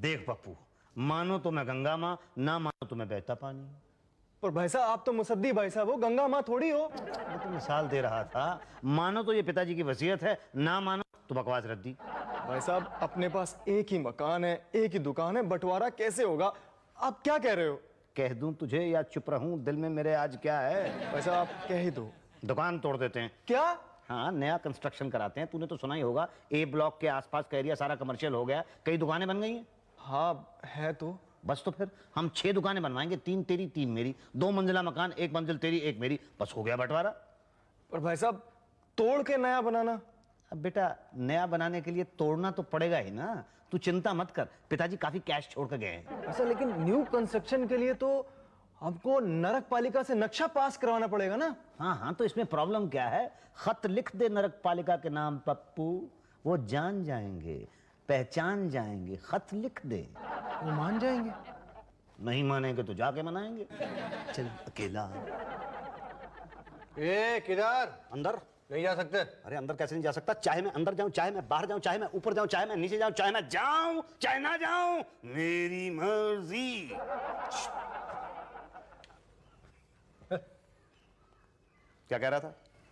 देख पप्पू, मानो तो मैं गंगा माँ, ना मानो तो मैं बहता पानी। पर भाई साहब आप तो मुसद्दी भाई साहब हो, गंगा माँ थोड़ी हो। मैं तो मिसाल दे रहा था, मानो तो ये पिताजी की वसीयत है, ना मानो तो बकवास रद्दी। भाई साहब अपने पास एक ही मकान है, एक ही दुकान है, बंटवारा कैसे होगा? आप क्या कह रहे हो? कह दूं तुझे या चुप रहूं, दिल में मेरे आज क्या है? भाई साहब आप कह ही दो। दुकान तोड़ देते हैं। क्या? हाँ, नया कंस्ट्रक्शन कराते हैं। तूने तो सुना ही होगा, ए ब्लॉक के आसपास का एरिया सारा कमर्शियल हो गया, कई दुकानें बन गई हैं। हाँ है तो। बस तो फिर हम 6 दुकानें बनवाएंगे, 3 तेरी 3 मेरी, 2 मंजिला मकान, 1 मंजिल तेरी 1 मेरी, बस हो गया बंटवारा। पर भाई साहब तोड़ के नया बनाना। अब बेटा नया बनाने के लिए तोड़ना तो पड़ेगा ही ना, तू चिंता मत कर, पिताजी काफी कैश छोड़ कर गए हैं। ऐसा लेकिन न्यू कंस्ट्रक्शन के लिए तो हमको नरक पालिका से नक्शा पास करवाना पड़ेगा ना। हाँ हाँ, तो इसमें प्रॉब्लम क्या है? खत लिख दे नरक पालिका के नाम पप्पू, वो जान जाएंगे, पहचान जाएंगे। खत लिख दे, वो मान जाएंगे। नहीं मानेंगे तो जाके मनाएंगे। चल अकेला। किधर? अंदर नहीं जा सकते। अरे अंदर कैसे नहीं जा सकता? चाहे मैं अंदर जाऊं, चाहे मैं बाहर जाऊं, चाहे मैं ऊपर जाऊं, चाहे मैं नीचे जाऊं, चाहे मैं जाऊं चाहे ना जाऊं, मेरी मर्जी। क्या कह रहा था?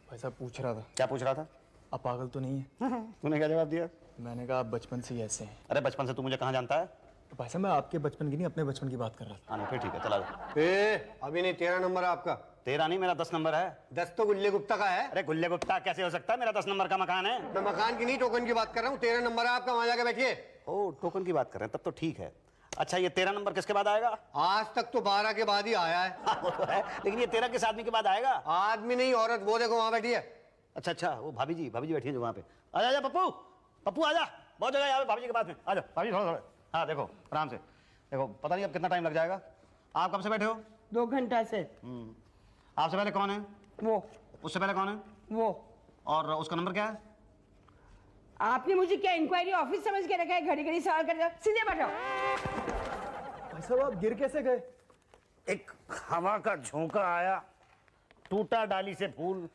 भाई साहब पूछ रहा था। क्या पूछ रहा था? आप पागल तो नहीं है? तूने क्या जवाब दिया? मैंने कहा आप बचपन से ही ऐसे हैं। अरे बचपन से तू मुझे कहाँ जानता है? तो भाई साहब मैं आपके बचपन की नहीं अपने बचपन की बात कर रहा था। हाँ नहीं, फिर ठीक है, चला जा। अभी नहीं, 13 नंबर है आपका। 13 नहीं, मेरा 10 नंबर है। 10 तो गुल्ले गुप्ता का है। अरे गुल्ले गुप्ता कैसे हो सकता है? मेरा 10 नंबर का मकान है। मैं मकान की नहीं टोकन की बात कर रहा हूँ। 13 नंबर है आपका, वहां जाके बैठिए। ओ टोकन की बात कर रहे हैं, तब तो ठीक है। अच्छा ये 13 नंबर किसके बाद आएगा? आज तक तो 12 के बाद ही आया है। हाँ, वो तो है, लेकिन ये 13 किस आदमी के बाद आएगा? आदमी नहीं औरत, वो देखो वहां बैठी है। अच्छा, वो भाभी जी बैठी है जो वहां पे। आजा आजा पप्पू, पप्पू आजा, बहुत जगह यहाँ पे भाभी जी के पास में। आजा भाभी थोड़ा थोड़ा। हाँ देखो आराम से देखो, पता नहीं अब कितना टाइम लग जाएगा। आप कब से बैठे हो? 2 घंटा से। आपसे पहले कौन है? वो। उससे पहले कौन है? वो। और उसका नंबर क्या है? आपने मुझे क्या इंक्वायरी ऑफिस समझ के रखा है? घड़ी घड़ी सवाल कर रहे हो, सीधे बैठो। भाई साहब आप गिर कैसे गए? एक हवा का झोंका आया, टूटा डाली से फूल,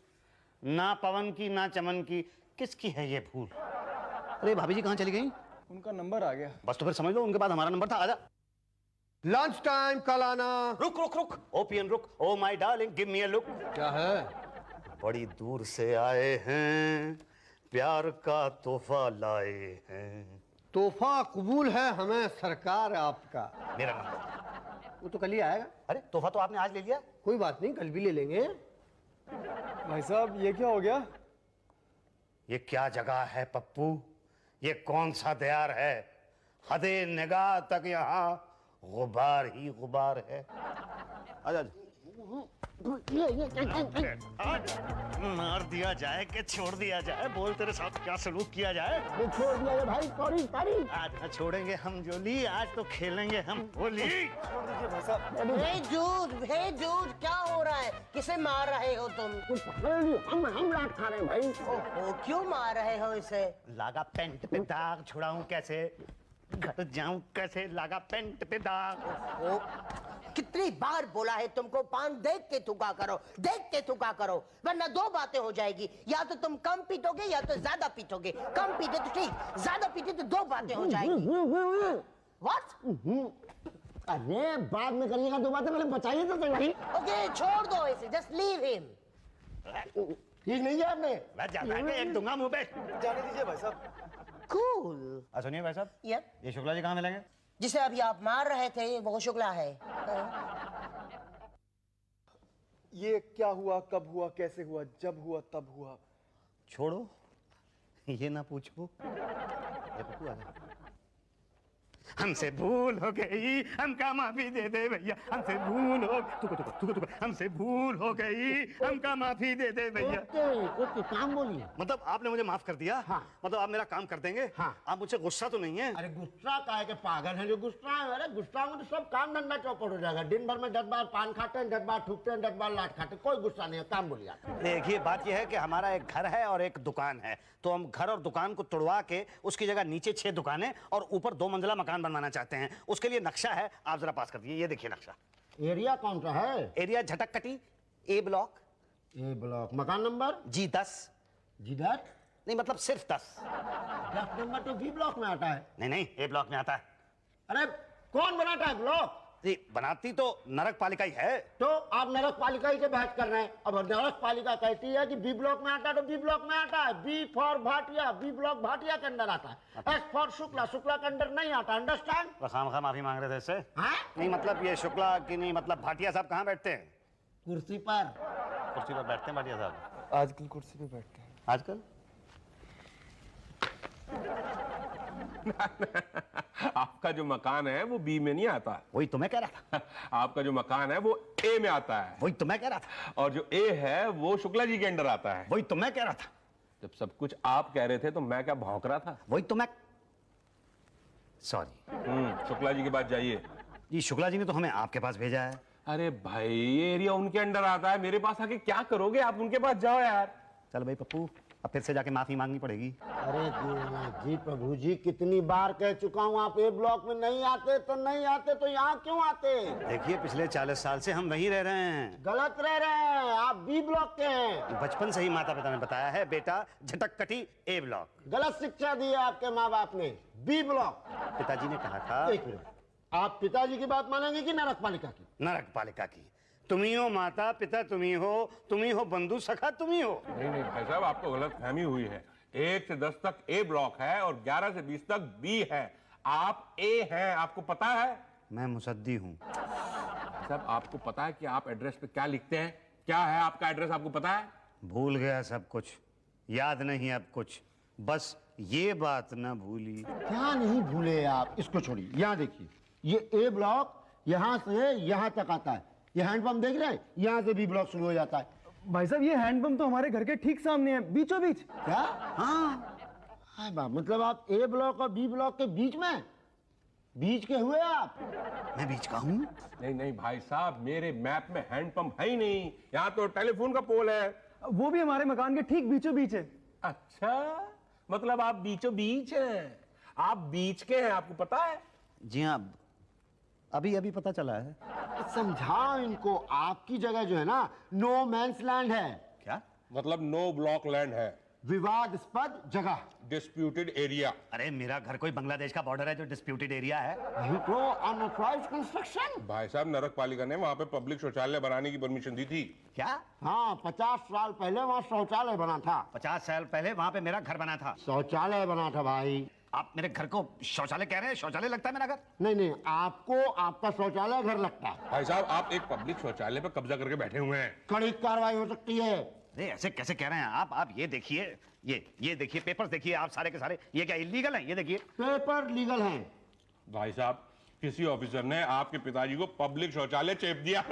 ना पवन की ना चमन की, किसकी है ये फूल? अरे भाभी जी कहाँ चली गई? उनका नंबर आ गया। बस तो फिर समझ लो उनके बाद हमारा नंबर था। आजा। लंच टाइम कल आना। रुक रुक रुक, ओपियन रुक, oh my darling give me a look. क्या है? बड़ी दूर से आए हैं, प्यार का तोहफा लाए हैं। तोहफा कबूल है हमें सरकार आपका। मेरा नंबर। वो तो कल ही आएगा। अरे तोहफा तो आपने आज ले लिया। कोई बात नहीं, कल भी ले लेंगे। भाई साहब ये क्या हो गया? ये क्या जगह है पप्पू? ये कौन सा दयार है? हदे निगाह तक यहाँ गुबार ही गुबार है। आजा मार दिया जाए कि छोड़ दिया जाए? बोल तेरे साथ क्या सलूक किया जाए? छोड़ दिया जाए भाई, सॉरी सॉरी। आज न छोड़ेंगे हम जोली, आज तो खेलेंगे हम होली। छोड़ दीजिए भाई साहब। भेजूद क्या हो रहा है? किसे मार रहे हो तुम? कुछ पकड़ नहीं, हम लाट खा रहे हैं भाई। ओहो, क्यों मार रहे हो इसे? लागा पेंट पे दाग, छुड़ाऊं कैसे, घट जाऊं कैसे, लागा पेंट पे दाग। ओ, कितनी बार बोला है तुमको, पान देख के थूका करो, देख के थूका करो, वरना 2 बातें हो जाएगी। या तो तुम कम पीटोगे या तो ज्यादा पीटोगे। कम पीटे तो ठीक, ज्यादा पीटे तो 2 बातें हो जाएगी। What? अरे बाद में करिएगा 2 बातें, पहले बचाइए तो सही भाई। ओके छोड़ दो इसे, जस्ट लीव हिम। ठीक नहीं है आपने? मैं जाता है एक दूंगा मुंह पे। जाने दीजिए भाई साहब। कूल। सुनिए भाई साहब, यप। ये शुक्ला जी कहाँ मिलेंगे? जिसे अभी आप मार रहे थे वो शुक्ला है। ये क्या हुआ, कब हुआ, कैसे हुआ, जब हुआ तब हुआ? छोड़ो, ये ना पूछो। ये पप्पू आ जा। हमसे भूल हो गई, हमका माफी दे दे भैया। हमसे भूल हो तुको हमसे भूल हो गई, हमका माफी दे दे भैया। ओके काम बोलिए। मतलब आपने मुझे माफ कर दिया? हाँ। मतलब आप मेरा काम कर देंगे? हाँ। आप मुझसे गुस्सा तो नहीं है? अरे गुस्सा का है कि पागल है जो गुस्सा है? अरे गुस्सा में तो सब काम धंधा चौपट हो जाएगा। दिन भर में 10 बार पान खाते हैं, 10 बार थूकते हैं, 10 बार लाट खाते हैं, कोई गुस्सा नहीं है। काम बोलिए आप। देखिए बात यह है कि हमारा एक घर है और एक दुकान है, तो हम घर और दुकान को तोड़वा के उसकी जगह नीचे 6 दुकानें और ऊपर 2 मंजिला मकान बनवाना चाहते हैं। उसके लिए नक्शा है, आप जरा पास कर दीजिए। ये देखिए नक्शा। एरिया कौन सा है? एरिया झटककटी, ए ब्लॉक। ए ब्लॉक। मकान नंबर? G10। जिधर? नहीं मतलब सिर्फ 10। 10 नंबर तो बी ब्लॉक में आता है। नहीं ए ब्लॉक में आता है। अरे कौन बनाता है ब्लॉक? जी बनाती तो नरक पालिका ही है। तो आप नरक पालिका ही से बहस कर रहे हैं। अब नरक पालिका कहती है कि बी ब्लॉक में आता है तो बी ब्लॉक में आता है। B for Bhatia, B block Bhatia के अंदर आता है। एस फॉर शुक्ला, शुक्ला के अंदर नहीं आता। अंडरस्टैंड? खामखा माफी मांग रहे थे इससे। हाँ? नहीं मतलब ये शुक्ला की नहीं, मतलब भाटिया साहब कहाँ बैठते हैं? कुर्सी पर। कुर्सी पर बैठते हैं भाटिया साहब आजकल कुर्सी पे बैठते हैं। आजकल? आपका जो मकान है वो बी में नहीं आता। वही तो मैं कह रहा था। आपका जो मकान है वो ए में आता है, वही तो मैं कह रहा था। और जो ए है वो शुक्ला जी के अंडर आता है। वही तो मैं कह रहा था। जब सब कुछ आप कह रहे थे तो मैं क्या भौंक रहा था? वही तो मैं, सॉरी। शुक्ला जी के पास जाइए। जी शुक्ला जी ने तो हमें आपके पास भेजा है। अरे भाई ये एरिया उनके अंडर आता है, मेरे पास आके क्या करोगे? आप उनके पास जाओ यार। चल भाई पप्पू, अब फिर से जाके माफी मांगनी पड़ेगी। अरे जी प्रभु जी, कितनी बार कह चुका हूँ आप ए ब्लॉक में नहीं आते तो नहीं आते, तो यहाँ क्यों आते? देखिए पिछले 40 साल से हम वहीं रह रहे हैं। गलत रह रहे हैं, आप बी ब्लॉक के हैं। बचपन से ही माता पिता ने बताया है बेटा झटककटी ए ब्लॉक। गलत शिक्षा दी है आपके माँ बाप ने। B block. पिताजी ने कहा था। एक मिनट, आप पिताजी की बात मानेंगे कि नरक पालिका की? नरक पालिका की। तुम ही हो माता पिता, तुम ही हो बंधु सखा, तुम ही हो। नहीं नहीं भाई साहब, आपको गलत फहमी हुई है। 1 से 10 तक ए ब्लॉक है और 11 से 20 तक बी है। आप ए हैं, आपको पता है? मैं मुसद्दी हूँ। साहब आपको पता है कि आप एड्रेस पे क्या लिखते हैं? क्या है आपका एड्रेस, आपको पता है? भूल गया सब कुछ, याद नहीं अब कुछ, बस ये बात ना भूली। क्या नहीं भूले आप? इसको छोड़िए, यहाँ देखिए, ये ए ब्लॉक यहाँ से यहाँ तक आता है। ये हैंडपंप देख रहे हैं, यहाँ से बी ब्लॉक शुरू हो जाता है। भाई साहब ये हैंडपंप तो हमारे घर के ठीक सामने है, बीचों बीच। क्या? हाँ बाप, मतलब आप ए ब्लॉक और बी ब्लॉक के बीच में, बीच के हुए आप? मैं बीच का हूँ? नहीं नहीं भाई साहब, मेरे मैप में हैंडपंप है ही नहीं। यहाँ तो टेलीफोन का पोल है। वो भी हमारे मकान के ठीक बीचों बीच है। अच्छा, मतलब आप बीचों बीच हैं। आप बीच के हैं, आपको पता है? जी हाँ, अभी अभी पता चला है। समझाओ इनको, आपकी जगह जो है ना नो मैंस लैंड है। क्या मतलब नो ब्लॉक लैंड है, विवादास्पद जगह, डिस्प्यूटेड एरिया। अरे मेरा घर कोई बांग्लादेश का बॉर्डर है जो डिस्प्यूटेड एरिया है? वही तो अनऑथराइज्ड कंस्ट्रक्शन। भाई साहब नरक पालिका ने वहाँ पे पब्लिक शौचालय बनाने की परमिशन दी थी। क्या? हाँ, 50 साल पहले वहाँ शौचालय बना था। 50 साल पहले वहाँ पे मेरा घर बना था। शौचालय बना था भाई। आप मेरे घर को शौचालय कह रहे हैं? शौचालय लगता है मेरा घर? नहीं नहीं, आपको आपका शौचालय घर लगता है। भाई साहब आप एक पब्लिक शौचालय पे कब्जा करके बैठे हुए हैं। कड़ी कार्रवाई हो सकती है। अरे ऐसे कैसे कह रहे हैं आप ये देखिए, ये देखिए, पेपर्स देखिए आप सारे के सारे। ये क्या इलीगल है? ये देखिए। पेपर लीगल हैं। भाई साहब किसी ऑफिसर ने आपके पिताजी को पब्लिक शौचालय चेप दिया।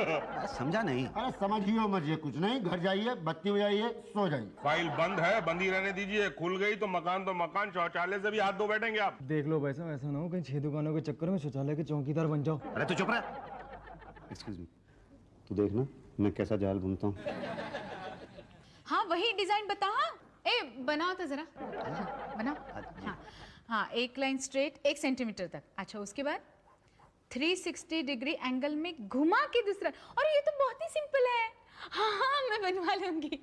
समझा नहीं। अरे समझिए मजिए कुछ नहीं, घर जाइए, बत्ती बजाइए, सो जाइए। फाइल बंद है, बंदी रहने दीजिए। खुल गई तो मकान, शौचालय से भी हाथ धो बैठेंगे आप। देख लो भाई साहब, ऐसा ना हो कहीं 6 दुकानों के चक्कर में शौचालय के चौकीदार बन जाओ। अरे तू चुप रह। एक्सक्यूज मी, तू देखना मैं कैसा जाल बुनता हूँ। हाँ वही डिजाइन बता। ए बनाओ तो जरा। हाँ, बनाओ। हाँ हाँ, एक लाइन स्ट्रेट 1 सेंटीमीटर तक। अच्छा उसके बाद 360 डिग्री एंगल में घुमा के दूसरा। और ये तो बहुत ही सिंपल है। हाँ हाँ मैं बनवा लूंगी।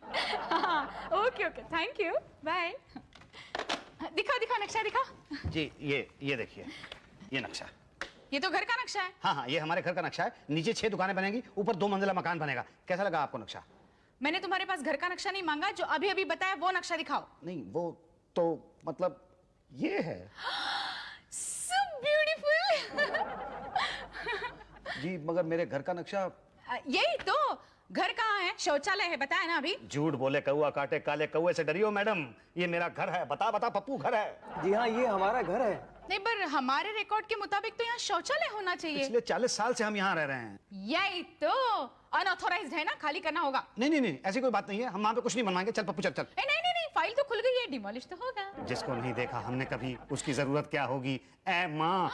हाँ okay okay, thank you, bye. दिखाओ दिखाओ नक्शा दिखाओ। जी ये देखिए, ये नक्शा। ये तो घर का नक्शा है। हाँ ये हमारे घर का नक्शा है। नीचे 6 दुकानें बनेंगी, ऊपर 2 मंजिला मकान बनेगा। कैसा लगा आपको नक्शा? मैंने तुम्हारे पास घर का नक्शा नहीं मांगा, जो अभी अभी बताया वो नक्शा दिखाओ। नहीं वो तो मतलब ये है। So beautiful। जी मगर मेरे घर का नक्शा। यही तो घर कहाँ है? शौचालय है, बताया ना अभी। झूठ बोले कौआ काटे, काले कौए से डरियो मैडम। ये मेरा घर है। बता पप्पू घर है। जी हाँ, ये हमारा घर है। नहीं पर हमारे रिकॉर्ड के मुताबिक तो यहाँ शौचालय होना चाहिए। पिछले 40 साल से हम यहाँ रह रहे हैं। यही तो अनऑथोराइज्ड है ना, खाली करना होगा। नहीं ऐसी कोई बात नहीं है। हम वहाँ पे कुछ नहीं बनवाएंगे। चल पप्पू चल। नहीं, फाइल तो खुल गई है, डिमोलिश तो होगा। जिसको नहीं देखा हमने कभी, उसकी जरूरत क्या होगी? ए माँ,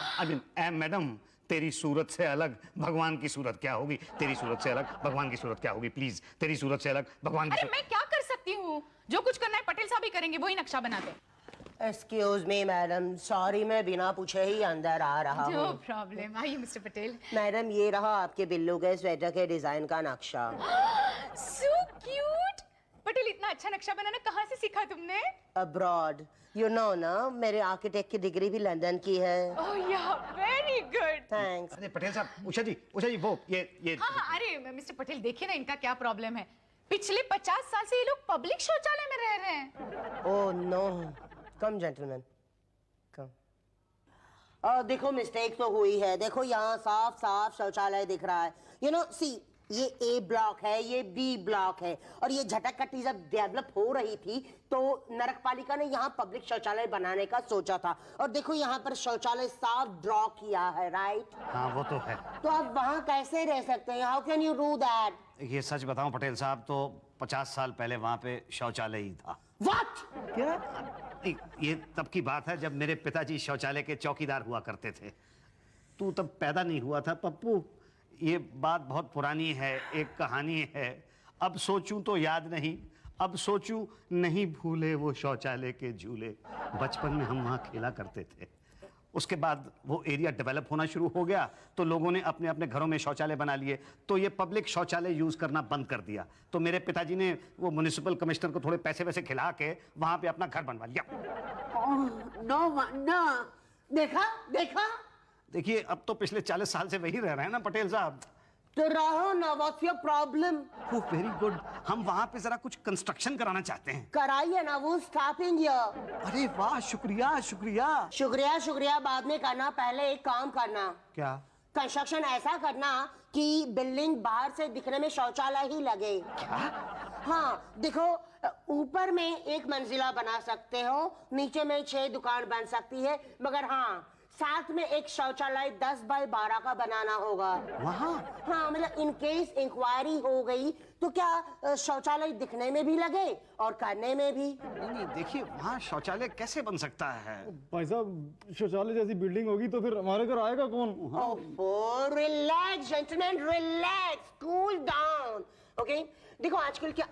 ए मैडम, तेरी सूरत से अलग भगवान की सूरत क्या होगी? तेरी सूरत से अलग भगवान की सूरत क्या होगी? प्लीज, तेरी सूरत से अलग भगवान की। अरे मैं क्या कर सकती हूँ? जो कुछ करना है पटेल साहब ही करेंगे, वही नक्शा बनाते। एक्सक्यूज मी मैडम, सॉरी मैं बिना पूछे ही अंदर आ रहा नो हूँ। प्रॉब्लम, आइए मिस्टर पटेल। मैडम ये रहा आपके बिल्लू के स्वेटर के डिजाइन का नक्शा। So cute. पटेल इतना अच्छा नक्शा बनाना कहाँ से सीखा तुमने? अब्रॉड, यू नो ना, मेरे आर्किटेक्ट की डिग्री भी लंदन की है। ओह या, वेरी गुड। थैंक्स। अरे पटेल साहब, उषा जी वो ये हाँ, अरे मिस्टर पटेल देखिए ना इनका क्या प्रॉब्लम है। पिछले 50 साल से ये लोग पब्लिक शौचालय में रह रहे हैं। ओह नो, कम जेंटलमैन कम। देखो मिस्टेक तो हुई है, देखो यहाँ साफ साफ शौचालय दिख रहा है। यू नो सी, ये ए ब्लॉक है, ये बी ब्लॉक है, और ये झटककट्टी जब डेवलप हो रही थी तो नगरपालिका ने यहाँ पब्लिक शौचालय बनाने का सोचा था, और देखो यहाँ पर शौचालय साफ ड्रॉ किया है, राइट? हाँ वो तो है। तो आप वहाँ कैसे रह सकते हैं? How can you do that? ये सच बताऊं पटेल साहब, तो 50 साल पहले वहां पे शौचालय ही था। व्हाट? क्या? नहीं, ये तब की बात है जब मेरे पिताजी शौचालय के चौकीदार हुआ करते थे। तू तब पैदा नहीं हुआ था पप्पू। ये बात बहुत पुरानी है, एक कहानी है। अब सोचूं तो याद नहीं, अब सोचूं नहीं भूले वो शौचालय के झूले। बचपन में हम वहां खेला करते थे। उसके बाद वो एरिया डेवलप होना शुरू हो गया तो लोगों ने अपने अपने घरों में शौचालय बना लिए, तो ये पब्लिक शौचालय यूज करना बंद कर दिया। तो मेरे पिताजी ने वो म्युनिसिपल कमिश्नर को थोड़े पैसे वैसे खिला के वहां पे अपना घर बनवा लिया। नो, देखा? देखिए अब तो पिछले 40 साल से वही रह रहे हैं ना पटेल साहब। तो रहो ना, what's your problem? Very good. हम वहां पे जरा कुछ कंस्ट्रक्शन कराना चाहते हैं। कराइए ना, वो स्टॉपिंग हियर। अरे वाह, शुक्रिया शुक्रिया। शुक्रिया बाद में करना, पहले एक काम करना। क्या? कंस्ट्रक्शन ऐसा करना कि बिल्डिंग बाहर से दिखने में शौचालय ही लगे। क्या? हाँ देखो, ऊपर में 1 मंजिला बना सकते हो, नीचे में 6 दुकान बन सकती है, मगर हाँ साथ में एक शौचालय 10 बाय 12 का बनाना होगा वहाँ? हाँ, मतलब इन केस इंक्वायरी हो गई तो क्या शौचालय दिखने में भी लगे और करने में भी। नहीं देखिए, वहाँ शौचालय कैसे बन सकता है? भाई साहब, शौचालय जैसी बिल्डिंग होगी तो फिर हमारे घर आएगा कौन? Oh, relax gentleman, relax, cool down, okay? देखो आजकल क्या,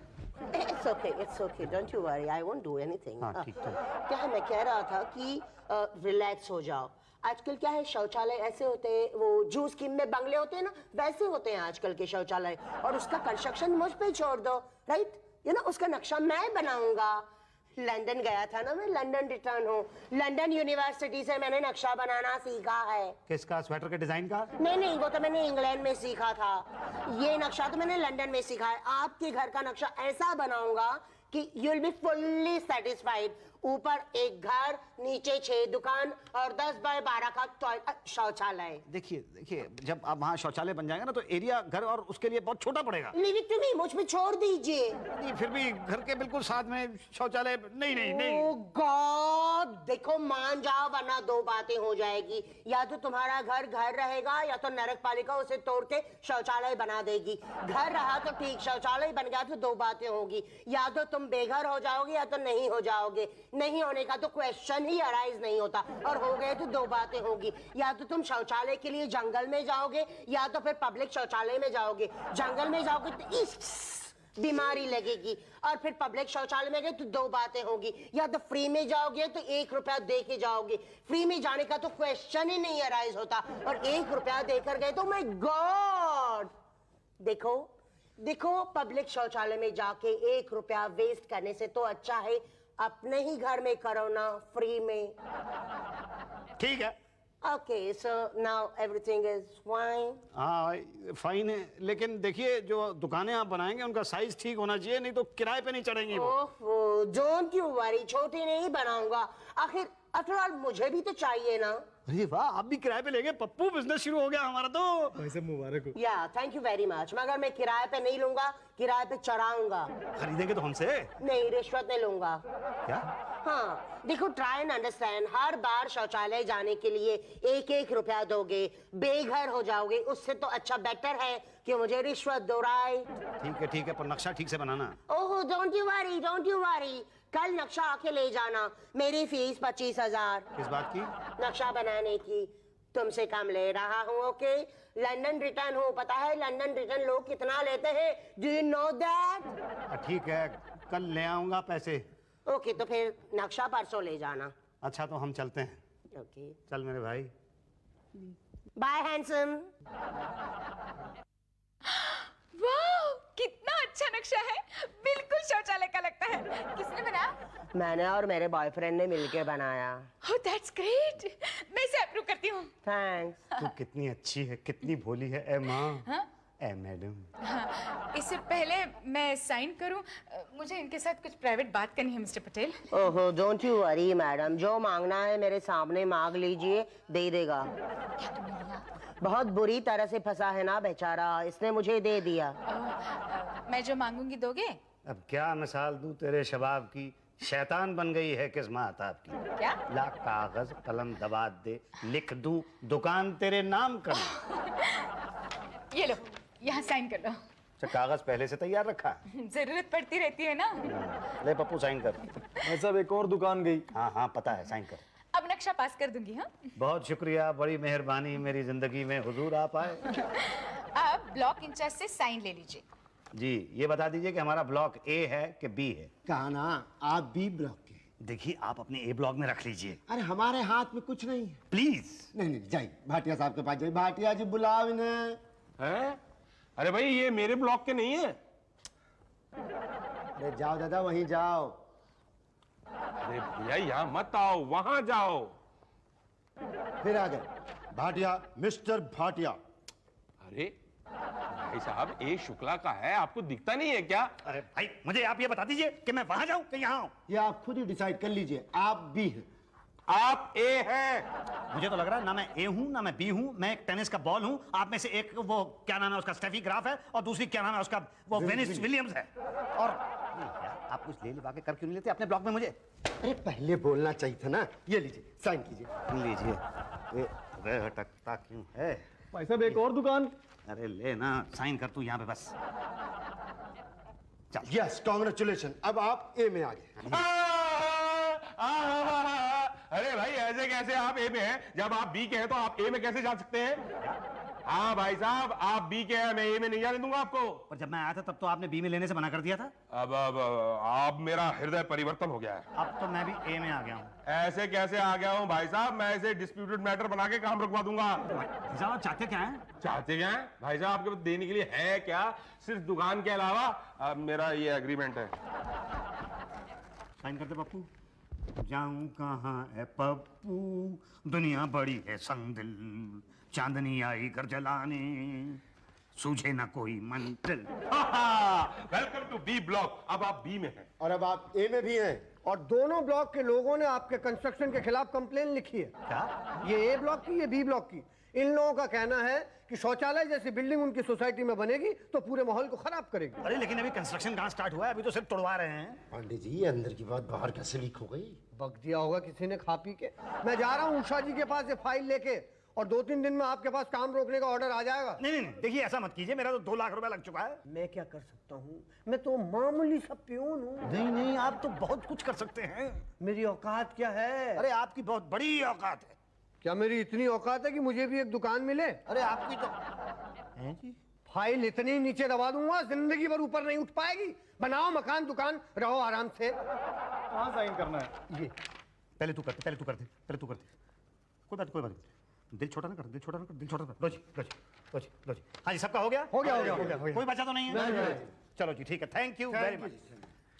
it's okay, don't you worry, I won't do anything. हाँ, ठीक है। क्या है, मैं कह रहा था कि रिलैक्स हो जाओ। आजकल क्या है, शौचालय ऐसे होते हैं, वो जू स्कीम में बंगले होते हैं ना, वैसे होते हैं आजकल के शौचालय, और उसका कंस्ट्रक्शन मुझ पे छोड़ दो, राइट? यू नो, उसका नक्शा मैं बनाऊंगा। लंदन गया था ना मैं, लंदन रिटर्न हूँ, लंदन यूनिवर्सिटी से मैंने नक्शा बनाना सीखा है। किसका? स्वेटर के डिजाइन का? नहीं, वो तो मैंने इंग्लैंड में सीखा था। ये नक्शा तो मैंने लंदन में सीखा है। आपके घर का नक्शा ऐसा बनाऊंगा कि you will be fully satisfied. ऊपर एक घर, नीचे 6 दुकान और 10 बाय 12 का शौचालय। देखिए, जब आप वहाँ शौचालय बन जाएगा ना तो एरिया घर और उसके लिए बहुत छोटा पड़ेगा। लीव इट टू मी, मुझ पे छोड़ दीजिए। नहीं, फिर भी घर के बिल्कुल साथ में शौचालय। नहीं। ओह गॉड, देखो मान जाओ वरना 2 बातें हो जाएगी। या तो तुम्हारा घर रहेगा या तो नगरपालिका उसे तोड़ के शौचालय बना देगी। घर रहा तो ठीक, शौचालय बन गया तो 2 बातें होगी, या तो तुम बेघर हो जाओगे या तो नहीं हो जाओगे। नहीं होने का तो क्वेश्चन ही अराइज नहीं होता, और हो गए तो 2 बातें होगी, या तो तुम शौचालय के लिए जंगल में जाओगे या तो फिर पब्लिक शौचालय में जाओगे। जंगल में जाओगे तो बीमारी लगेगी, और फिर पब्लिक शौचालय में गए तो 2 बातें होगी, या तो फ्री में जाओगे तो 1 रुपया दे के जाओगे। फ्री में जाने का तो क्वेश्चन ही नहीं अराइज होता, और 1 रुपया देकर गए तो माय गॉड। देखो पब्लिक शौचालय में जाके 1 रुपया वेस्ट करने से तो अच्छा है अपने ही घर में करो ना, फ्री में। ठीक है। Okay, so now everything is fine. हाँ फाइन है, लेकिन देखिए जो दुकानें आप बनाएंगे उनका साइज ठीक होना चाहिए, नहीं तो किराए पे नहीं चढ़ेंगी वो। ओहो, डोंट यू वरी, छोटी नहीं बनाऊंगा। आखिर अफटर मुझे भी तो चाहिए ना। अरे वाह, आप भी किराए पे लेंगे? पप्पू, बिजनेस शुरू हो गया हमारा तो। भाई साहब मुबारक हो। या थैंक यू वेरी मच, मगर मैं किराए पे नहीं लूंगा, किराए पे चढ़ाऊंगा। खरीदेंगे तो हमसे? नहीं, रिश्वत नहीं लूंगा। क्या? हाँ देखो, ट्राई एंड अंडरस्टैंड, हर बार शौचालय जाने के लिए 1 रुपया दोगे, बेघर हो जाओगे, उससे तो अच्छा बेटर है कि मुझे रिश्वत दो, राइट? ठीक है, पर नक्शा ठीक से बनाना। ओहो, डोंट यू वरी, कल नक्शा आके ले जाना। मेरी फीस 25,000। किस बात की? नक्शा बनाने की। तुमसे कम ले रहा हूँ, ओके? लंदन रिटर्न हूँ, पता है लंदन रिटर्न लोग कितना लेते हैं? Do you know that? ठीक है, कल ले आऊंगा पैसे। ओके, तो फिर नक्शा परसों ले जाना। अच्छा, तो हम चलते हैं। ओके, चल मेरे भाई। Bye handsome. वाह, कितना अच्छा अच्छा नक्शा है, बिल्कुल शौचालय का लगता है। किसने बनाया? मैंने और मेरे बॉयफ्रेंड ने मिलके बनाया। ओह दैट्स ग्रेट, मैं इसे अप्रूव करती हूँ। थैंक्स। तू कितनी अच्छी है, कितनी भोली है। ए माँ, हाँ? ए मैडम। हाँ, इससे पहले मैं साइन करूं, मुझे इनके साथ कुछ प्राइवेट बात करनी है मिस्टर पटेल। ओहो, डोंट यू वरी मैडम, जो मांगना है मेरे सामने मांग लीजिए, दे देगा। क्या तुमने लिया? बहुत बुरी तरह से फंसा है ना बेचारा, इसने मुझे दे दिया। मैं जो मांगूंगी दोगे? अब क्या मिसाल दूं तेरे शबाब की, शैतान बन गई है किस्म आताब की। क्या? ला कागज कलम दबा दे, लिख दूं दुकान तेरे नाम कर। ये लो, यहाँ साइन कर लो। अच्छा, कागज पहले से तैयार रखा है? जरूरत पड़ती रहती है ना। ले पप्पू साइन कर। भाई साहब एक और दुकान गई। हाँ हाँ पता है, साइन कर। अब नक्शा पास कर दूंगी। हाँ, बहुत शुक्रिया, बड़ी मेहरबानी, मेरी जिंदगी में हुजूर आप आए। अब ब्लॉक इंचार्ज से साइन ले लीजिए। जी, ये बता दीजिए कि हमारा ब्लॉक ए है कि बी है? कहा ना आप बी ब्लॉक के। देखिए, आप अपने ए ब्लॉक में रख लीजिए अरे हमारे हाथ में कुछ नहीं है। प्लीज। नहीं नहीं, जाइए भाटिया साहब के पास जाइए। भाटिया जी बुलाओ इन्हें। हैं? अरे भाई ये मेरे ब्लॉक के नहीं है। अरे जाओ दादा, वहीं जाओ। अरे भैया यहाँ मत आओ, वहां जाओ। फिर आ गए भाटिया, मिस्टर भाटिया। अरे भाई साहब, ए शुक्ला का है, आपको दिखता नहीं है क्या? अरे भाई, मुझे आप ये बता दीजिए कि मैं वहां जाऊं कि यहाँ आऊं? ये आप खुद ही डिसाइड कर लीजिए, आप बी हैं। आप ए हैं। मुझे तो लग रहा है ना मैं ए हूं ना मैं बी हूं, मैं एक टेनिस का बॉल हूं। आप में से एक, वो क्या नाम है उसका, स्टेफी ग्राफ है, और दूसरी क्या नाम है उसका, वो वेनिस विलियम्स है। और यार, आप कुछ ले बाके कर क्यों नहीं लेते अपने ब्लॉक में मुझे? अरे पहले बोलना चाहिए था ना। ये लीजिए, साइन कीजिए। लीजिए। ये अटकता क्यों है? भाई साहब एक और दुकान। अरे ले ना, साइन कर तू यहाँ पे बस। चल। यस, कांग्रेचुलेशन, अब आप ए में आ गए। अरे भाई, ऐसे कैसे आप ए में हैं? जब आप बी के हैं तो आप ए में कैसे जा सकते हैं? हाँ भाई साहब, आप बी के हैं, मैं ए में नहीं जाने दूंगा आपको। और जब मैं आया था तब तो आपने बी में लेने से मना कर दिया था। अब मेरा हृदय परिवर्तन हो गया है। अब तो मैं भी ए में आ गया हूँ। ऐसे कैसे आ गया हूँ भाई साहब? मैं ऐसे डिस्प्यूटेड मैटर बना के काम रखवा दूंगा। साहब आप चाहते क्या हैं? चाहते क्या है भाई साहब? आपके पास देने के लिए है क्या? सिर्फ दुकान के अलावा मेरा ये एग्रीमेंट है। साइन करते पप्पू। जाऊं कहाँ है पप्पू, दुनिया बड़ी है संगदिल, चांदनी आई घर जलाने, सूझे ना कोई मंजिल। Welcome to B block. अब आप बी में हैं। और अब आप ए में भी हैं। और दोनों ब्लॉक के लोगों ने आपके कंस्ट्रक्शन के खिलाफ कंप्लेन लिखी है। क्या? ये ए ब्लॉक की, ये बी ब्लॉक की। इन लोगों का कहना है कि शौचालय जैसी बिल्डिंग उनकी सोसाइटी में बनेगी तो पूरे माहौल को खराब करेगी। अरे लेकिन अभी कंस्ट्रक्शन कहाँ स्टार्ट हुआ है? अभी तो सिर्फ तोड़वा रहे हैं। पांडे जी, अंदर की बात बाहर कैसे लीक हो गई? बक दिया होगा किसी ने खा पी के। मैं जा रहा हूँ उषा जी के पास ये फाइल लेके, और 2-3 दिन में आपके पास काम रोकने का ऑर्डर आ जाएगा। नहीं, देखिए ऐसा मत कीजिए, मेरा तो 2 लाख रुपया लग चुका है। मैं क्या कर सकता हूँ? मैं तो मामूली सा प्यून हूँ। नहीं, आप तो बहुत कुछ कर सकते हैं। मेरी औकात क्या है? अरे आपकी बहुत बड़ी औकात है। क्या मेरी इतनी औकात है कि मुझे भी एक दुकान मिले? अरे आपकी तो हैं जी? फाइल इतनी नीचे दबा दूंगा, जिंदगी भर ऊपर नहीं उठ पाएगी। बनाओ मकान, दुकान, रहो आराम से। कहाँ साइन करना है? ये पहले तू कर दे। कोई बात नहीं। दिल छोटा ना कर, दिल छोटा ना कर, दिल छोटा कर। लो जी। हाँ जी, सबका हो गया? हो गया। कोई बचा तो नहीं है? चलो जी, ठीक है, थैंक यू वेरी मच।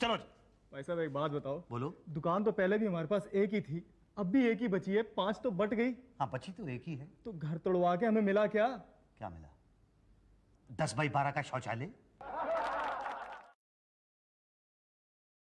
चलो जी। भाई साहब एक बात बताओ। बोलो। दुकान तो पहले भी हमारे पास एक ही थी, अब भी एक ही बची है, 5 तो बट गई। हाँ, बची तो एक ही है। तो घर तोड़वा के हमें मिला क्या? क्या मिला? 10 बाई 12 का शौचालय,